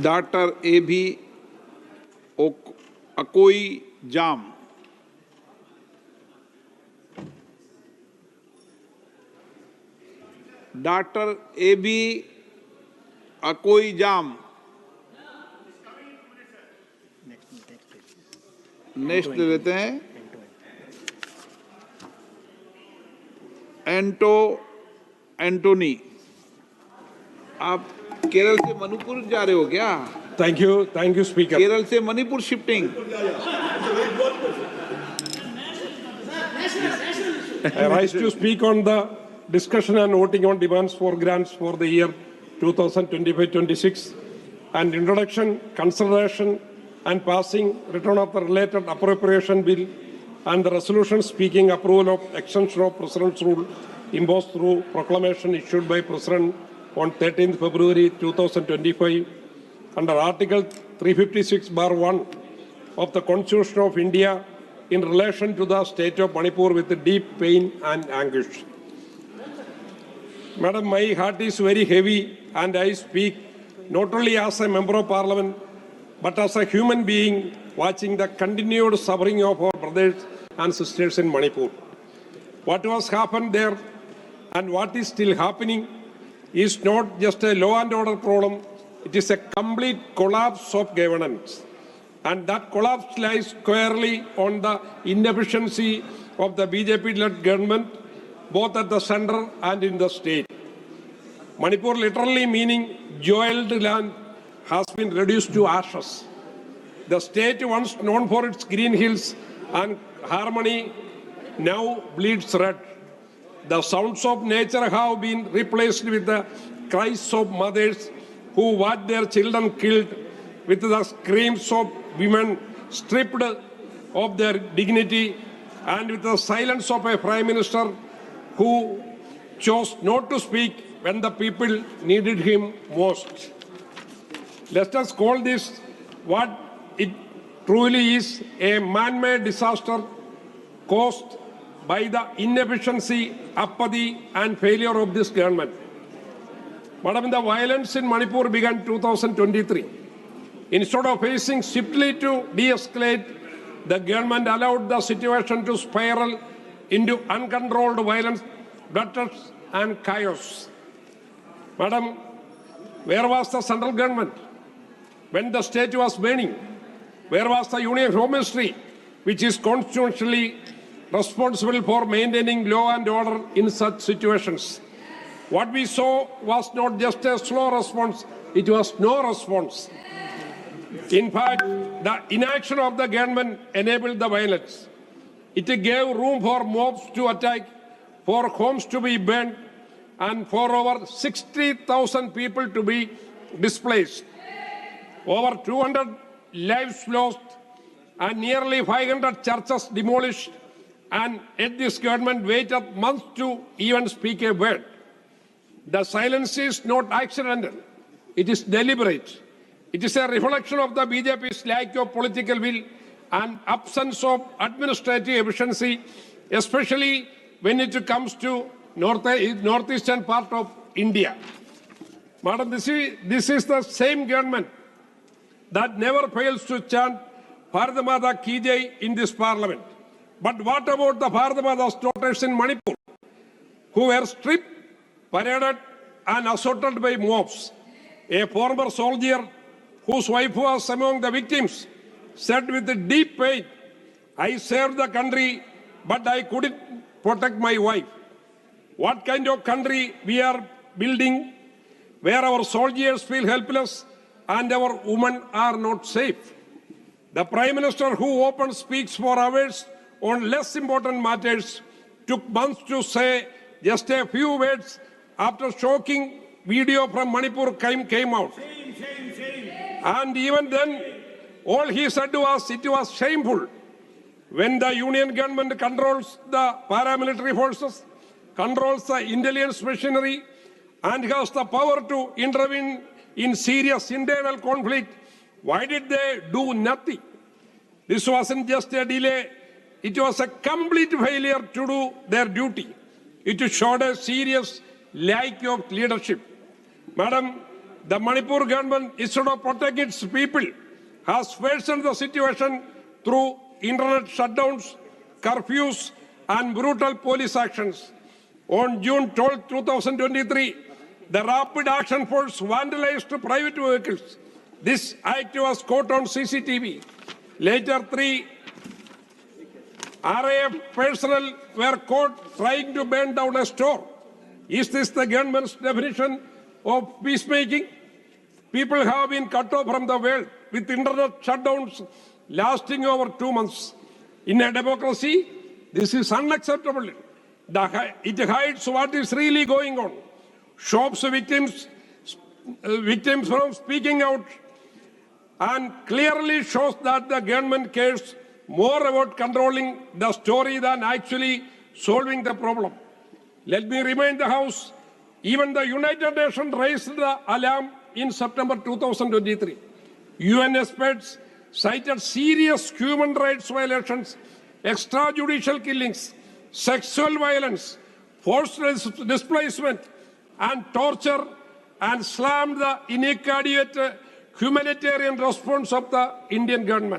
Dr. A.B. Akoi Jam. Dr. A.B. Akoi Jam. Next देते हैं एंटोनी। आप केरल से मणिपुर जा रहे हो क्या? Thank you speaker. केरल से Manipur shifting. I rise to speak on the discussion and voting on demands for grants for the year 2025-26 and introduction, consideration and passing return of the related appropriation bill and the resolution speaking approval of extension of President's rule imposed through proclamation issued by President on 13th February 2025 under Article 356(1) of the Constitution of India in relation to the state of Manipur with deep pain and anguish. Madam, my heart is very heavy and I speak not only as a member of Parliament but as a human being watching the continued suffering of our brothers and sisters in Manipur. What was happened there and what is still happening is not just a law and order problem, it is a complete collapse of governance. And that collapse lies squarely on the inefficiency of the BJP-led government, both at the center and in the state. Manipur, literally meaning jeweled land, has been reduced to ashes. The state once known for its green hills and harmony now bleeds red. The sounds of nature have been replaced with the cries of mothers who watch their children killed, with the screams of women stripped of their dignity, and with the silence of a prime minister who chose not to speak when the people needed him most. Let us call this what it truly is, a man-made disaster caused by the inefficiency, apathy and failure of this government. Madam, the violence in Manipur began 2023. Instead of facing swiftly to de-escalate, the government allowed the situation to spiral into uncontrolled violence, bloodshed and chaos. Madam, where was the central government when the state was burning? Where was the Union Home Ministry, which is constitutionally responsible for maintaining law and order in such situations? What we saw was not just a slow response, it was no response. In fact, the inaction of the government enabled the violence. It gave room for mobs to attack, for homes to be burned, and for over 60,000 people to be displaced. Over 200 lives lost and nearly 500 churches demolished, and yet this government waited months to even speak a word. The silence is not accidental, it is deliberate. It is a reflection of the BJP's lack of political will and absence of administrative efficiency, especially when it comes to northeastern part of India. Madam, this is the same government that never fails to chant Bharat Mata Ki Jai in this parliament. But what about the Bharat Mata's daughters in Manipur, who were stripped, paraded and assaulted by mobs? A former soldier whose wife was among the victims said with deep pain, "I served the country, but I couldn't protect my wife." What kind of country we are building where our soldiers feel helpless and our women are not safe? The Prime Minister, who often speaks for hours on less important matters, took months to say just a few words after shocking video from Manipur came out. And even then, all he said was it was shameful. When the union government controls the paramilitary forces, controls the intelligence machinery, and has the power to intervene in serious internal conflict, why did they do nothing? This wasn't just a delay, it was a complete failure to do their duty. It showed a serious lack of leadership. Madam, The Manipur government, instead of protecting its people, has worsened the situation through internet shutdowns, curfews, and brutal police actions. On June 12, 2023, the Rapid Action Force vandalized private vehicles. This act was caught on CCTV. Later, 3 RAF personnel were caught trying to burn down a store. Is this the government's definition of peacemaking? People have been cut off from the world with internet shutdowns lasting over 2 months. In a democracy, this is unacceptable. It hides what is really going on. Stops victims from speaking out, and clearly shows that the government cares more about controlling the story than actually solving the problem. Let me remind the House, even the United Nations raised the alarm in September 2023. UN experts cited serious human rights violations, extrajudicial killings, sexual violence, forced displacement, and torture, and slammed the inadequate humanitarian response of the Indian government.